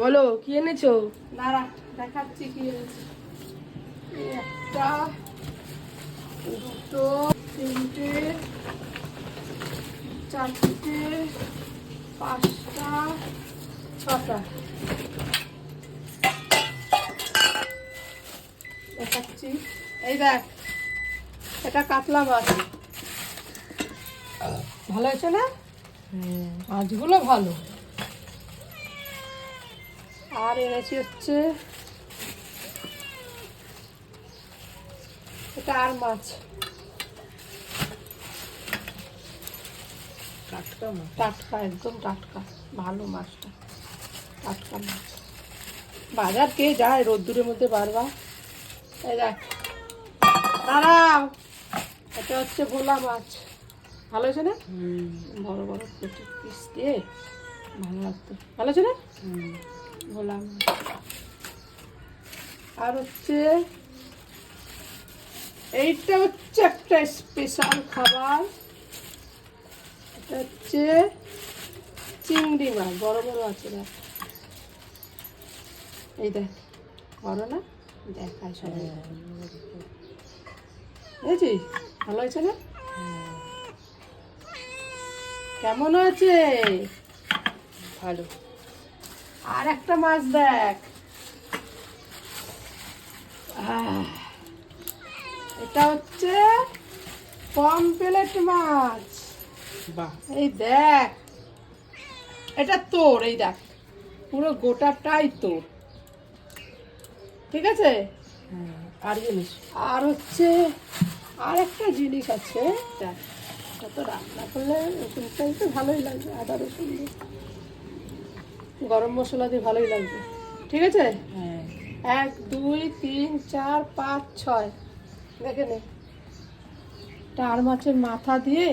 বলো কি এনেছো? দাঁড়া দেখাচ্ছি কি এনেছি। একটা, দুটো, তিনটে, চারটে, পাঁচটা, ছটা দেখাচ্ছি। এই দেখ, এটা কাতলা মাছ। ভালো হয়েছে না? মাছগুলো ভালো। আর এনেছি হচ্ছে এটা আর মাছ, টাটকা মাছ। টাটকা, একদম টাটকা, ভালো মাছটা, টাটকা মাছ। বাজার কে যায় রোদ্দুরের মধ্যে বারবার। এই দেখ, দাঁড়াও, এটা হচ্ছে ভোলা মাছ। ভালো হয়েছে না? বড় বড় পিস দিয়ে ভালো লাগতো। ভালো হয়েছে না? ভোলা মাছ। আর হচ্ছে এইটা হচ্ছে একটা স্পেশাল খাবার। এটা হচ্ছে চিংড়ি মাছ, বড় বড় আছে দেখ। এই দেখ, বড় না? দেখায় সবাই। বুঝেছিস? ভালো হয়েছে না? কেমন হয়েছে? ভালো। আর একটা মাছ দেখ। এটা হচ্ছে পমফ্রেট মাছ। বাহ, এই দেখ, এটা তোর, এই দেখ পুরো গোটাটাই তোর, ঠিক আছে? আর জিনিস আর হচ্ছে আর একটা জিনিস আছে, দেখ, এটা তো রান্না করলে রসুনটা তো ভালোই লাগবে, আদা রসুন দিয়ে, গরম মশলা দিয়ে ভালোই লাগবে, ঠিক আছে? 1 2 3 4 5 6 দেখে নে। টার মাছের মাথা দিয়ে